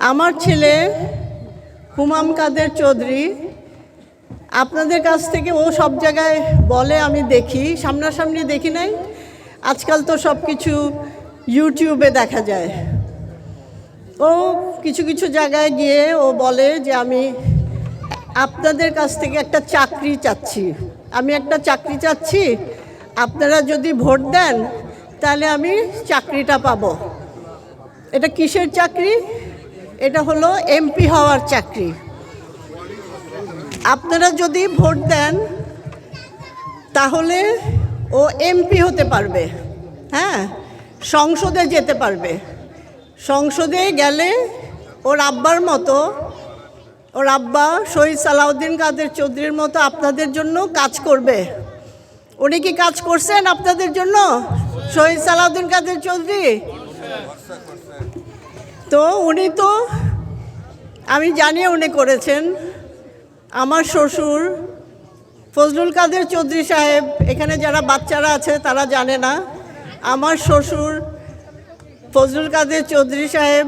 আমার ছেলে হুমাম কাদের চৌধুরী, আপনাদের কাছ থেকে ও সব জায়গায় বলে, আমি দেখি, সামনাসামনি দেখি নাই। আজকাল তো সব কিছু ইউটিউবে দেখা যায়। ও কিছু কিছু জায়গায় গিয়ে ও বলে যে আমি আপনাদের কাছ থেকে একটা চাকরি চাচ্ছি, আমি একটা চাকরি চাচ্ছি, আপনারা যদি ভোট দেন তাহলে আমি চাকরিটা পাবো। এটা কিসের চাকরি? এটা হলো এমপি হওয়ার চাকরি। আপনারা যদি ভোট দেন তাহলে ও এমপি হতে পারবে, হ্যাঁ, সংসদে যেতে পারবে। সংসদে গেলে ওর আব্বার মতো, ওর আব্বা শহীদ সালাউদ্দিন কাদের চৌধুরীর মতো আপনাদের জন্য কাজ করবে। উনি কি কাজ করছেন আপনাদের জন্য, শহীদ সালাউদ্দিন কাদের চৌধুরী? তো উনি তো, আমি জানি উনি করেছেন। আমার শ্বশুর ফজলুল কাদের চৌধুরী সাহেব, এখানে যারা বাচ্চারা আছে তারা জানে না, আমার শ্বশুর ফজলুল কাদের চৌধুরী সাহেব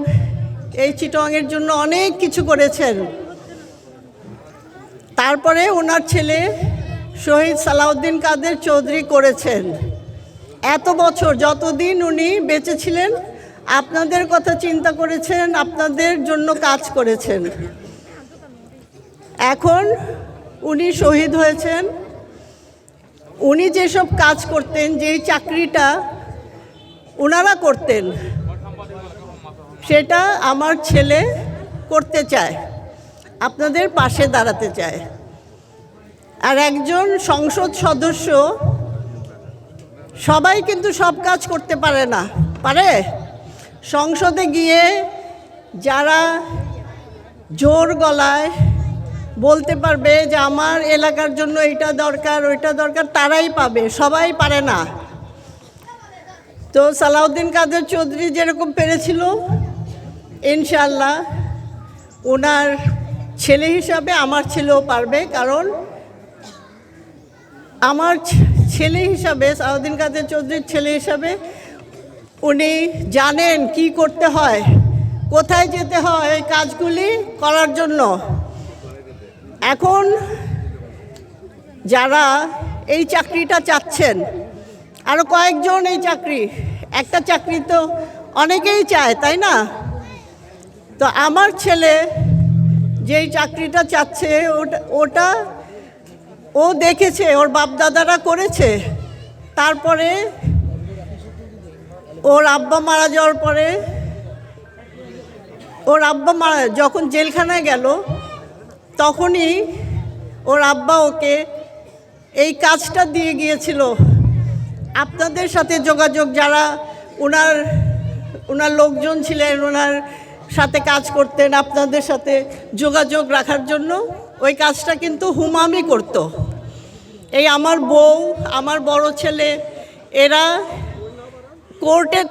এই চিটংয়ের জন্য অনেক কিছু করেছেন। তারপরে ওনার ছেলে শহীদ সালাউদ্দিন কাদের চৌধুরী করেছেন। এত বছর যতদিন উনি বেঁচে ছিলেন আপনাদের কথা চিন্তা করেছেন, আপনাদের জন্য কাজ করেছেন। এখন উনি শহীদ হয়েছেন। উনি যেসব কাজ করতেন, যেই চাকরিটা ওনারা করতেন, সেটা আমার ছেলে করতে চায়, আপনাদের পাশে দাঁড়াতে চায়। আর একজন সংসদ সদস্য, সবাই কিন্তু সব কাজ করতে পারে না, পারে? সংসদে গিয়ে যারা জোর গলায় বলতে পারবে যে আমার এলাকার জন্য এটা দরকার ওইটা দরকার, তারাই পাবে, সবাই পারে না। তো সালাউদ্দিন কাদের চৌধুরী যেরকম পেরেছিল, ইনশাআল্লাহ ওনার ছেলে হিসাবে আমার ছেলেও পারবে। কারণ আমার ছেলে হিসাবে, সালাউদ্দিন কাদের চৌধুরীর ছেলে হিসাবে উনি জানেন কি করতে হয়, কোথায় যেতে হয় এই কাজগুলি করার জন্য। এখন যারা এই চাকরিটা চাচ্ছেন, আরও কয়েকজন এই চাকরি, একটা চাকরি তো অনেকেই চায়, তাই না? তো আমার ছেলে যেই চাকরিটা চাচ্ছে ওটা ও দেখেছে, ওর বাপ দাদারা করেছে। তারপরে ওর আব্বা মারা যাওয়ার পরে, ওর আব্বা যখন জেলখানায় গেল, তখনই ওর আব্বা ওকে এই কাজটা দিয়ে গিয়েছিল। আপনাদের সাথে যোগাযোগ, যারা ওনার লোকজন ছিলেন, ওনার সাথে কাজ করতেন, আপনাদের সাথে যোগাযোগ রাখার জন্য ওই কাজটা কিন্তু হুমামই করত। এই আমার বউ, আমার বড় ছেলে, এরা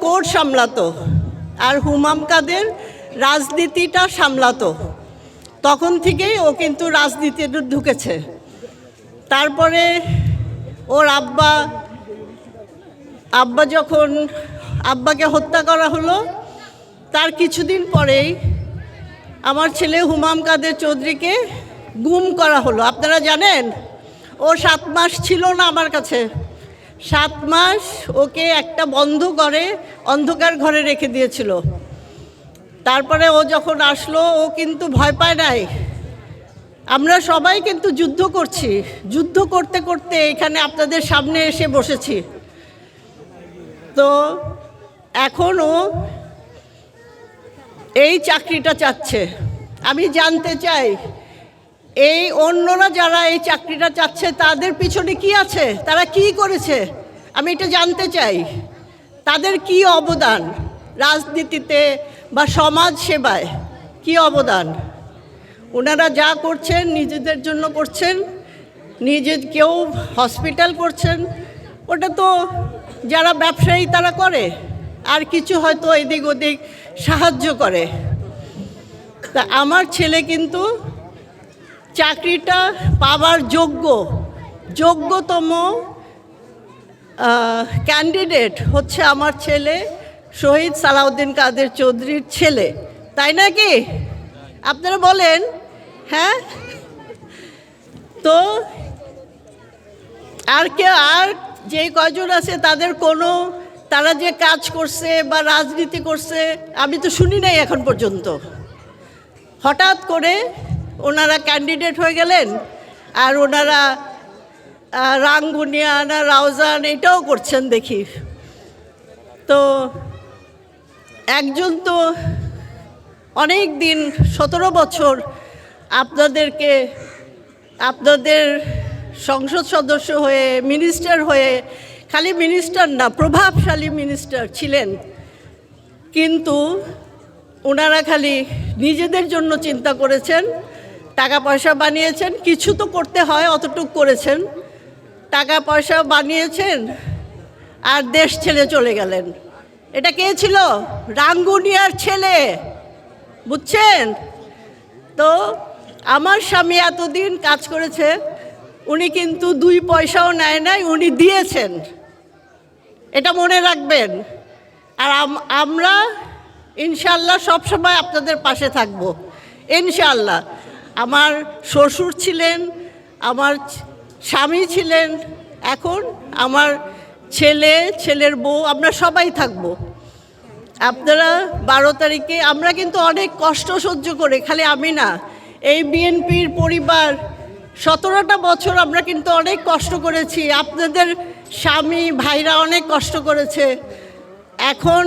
কোর্ট সামলাতো, আর হুমাম কাদের রাজনীতিটা সামলাতো। তখন থেকেই ও কিন্তু রাজনীতিতে ঢুকেছে। তারপরে ওর আব্বা যখন আব্বাকে হত্যা করা হলো, তার কিছুদিন পরেই আমার ছেলে হুমাম কাদের চৌধুরীকে গুম করা হলো। আপনারা জানেন, ও 7 মাস ছিল না আমার কাছে। 7 মাস ওকে একটা বন্ধ করে, অন্ধকার ঘরে রেখে দিয়েছিল। তারপরে ও যখন আসলো, ও কিন্তু ভয় পায় নাই। আমরা সবাই কিন্তু যুদ্ধ করছি, যুদ্ধ করতে করতে এখানে আপনাদের সামনে এসে বসেছি। তো এখনও এই চাকরিটা চাচ্ছে। আমি জানতে চাই, এই অন্যরা যারা এই চাকরিটা চাচ্ছে তাদের পিছনে কি আছে, তারা কি করেছে, আমি এটা জানতে চাই। তাদের কি অবদান রাজনীতিতে বা সমাজ সেবায়, কি অবদান? ওনারা যা করছেন নিজেদের জন্য করছেন, কেউ হসপিটাল করছেন, ওটা তো যারা ব্যবসায়ী তারা করে, আর কিছু হয়তো এদিক ওদিক সাহায্য করে। তা আমার ছেলে কিন্তু চাকরিটা পাওয়ার যোগ্যতম ক্যান্ডিডেট হচ্ছে আমার ছেলে শহীদ সালাউদ্দিন কাদের চৌধুরীর ছেলে তাই নাকি? আপনারা বলেন। হ্যাঁ, তো আর যে কয়জন আছে তাদের তারা যে কাজ করছে বা রাজনীতি করছে আমি তো শুনি নাই এখন পর্যন্ত। হঠাৎ করে ওনারা ক্যান্ডিডেট হয়ে গেলেন, আর ওনারা রাঙ্গুনিয়া না রাউজান এটাও করছেন দেখি। তো একজন তো অনেক দিন 17 বছর আপনাদের সংসদ সদস্য হয়ে, মিনিস্টার হয়ে, খালি মিনিস্টার না, প্রভাবশালী মিনিস্টার ছিলেন, কিন্তু ওনারা খালি নিজেদের জন্য চিন্তা করেছেন, টাকা পয়সা বানিয়েছেন, কিছু তো করতে হয়, অতটুকু করেছেন, টাকা পয়সা বানিয়েছেন আর দেশ ছেড়ে চলে গেলেন। এটা কে ছিল? রাঙ্গুনিয়ার ছেলে, বুঝছেন তো? আমার স্বামী এতদিন কাজ করেছে, উনি কিন্তু 2 পয়সাও নেয় নাই, উনি দিয়েছেন, এটা মনে রাখবেন। আর আমরা ইনশাল্লাহ সবসময় আপনাদের পাশে থাকব, ইনশাল্লাহ। আমার শ্বশুর ছিলেন, আমার স্বামী ছিলেন, এখন আমার ছেলের বউ, আমরা সবাই থাকব। আপনারা 12 তারিখে, আমরা কিন্তু অনেক কষ্ট সহ্য করে, খালি আমি না, এই বিএনপির পরিবার 17টা বছর আমরা কিন্তু অনেক কষ্ট করেছি, আপনাদের স্বামী ভাইরা অনেক কষ্ট করেছে। এখন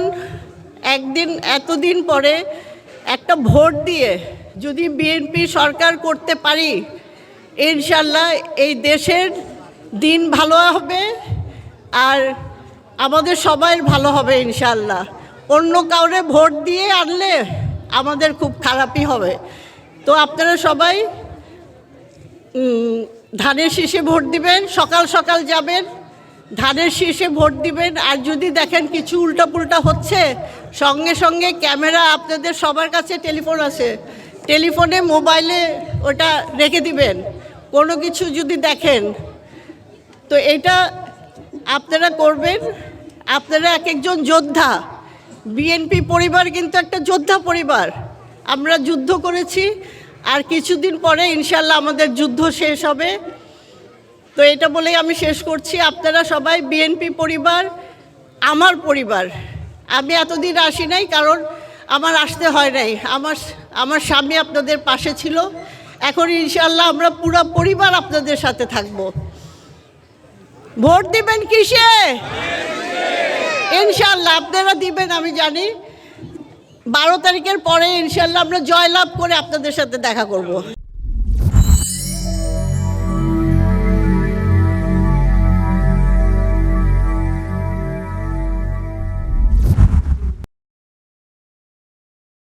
এতদিন পরে একটা ভোট দিয়ে যদি বিএনপি সরকার করতে পারি, ইনশাল্লাহ এই দেশের দিন ভালো হবে আর আমাদের সবাই ভালো হবে ইনশাল্লাহ। অন্য কাউরে ভোট দিয়ে আনলে আমাদের খুব খারাপই হবে। তো আপনারা সবাই ধানের শীষে ভোট দিবেন, সকাল সকাল যাবেন, ধানের শীষে ভোট দিবেন। আর যদি দেখেন কিছু উল্টাপুল্টা হচ্ছে, সঙ্গে সঙ্গে ক্যামেরা, আপনাদের সবার কাছে টেলিফোন আছে, টেলিফোনে মোবাইলে ওটা রেখে দিবেন, কোনো কিছু যদি দেখেন। তো এটা আপনারা করবেন। আপনারা এক একজন যোদ্ধা, বিএনপি পরিবার কিন্তু একটা যোদ্ধা পরিবার, আমরা যুদ্ধ করেছি, আর কিছুদিন পরে ইনশাল্লাহ আমাদের যুদ্ধ শেষ হবে। তো এটা বলেই আমি শেষ করছি। আপনারা সবাই বিএনপি পরিবার, আমার পরিবার। আমি এতদিন আসি নাই, কারণ আমার আসতে হয় নাই, আমার স্বামী আপনাদের পাশে ছিল। এখন ইনশাল্লাহ আমরা পুরো পরিবার আপনাদের সাথে থাকব। ভোট দিবেন কিসে? ইনশাল্লাহ আপনারা দিবেন, আমি জানি। 12 তারিখের পরে ইনশাল্লাহ আমরা জয়লাভ করে আপনাদের সাথে দেখা করব।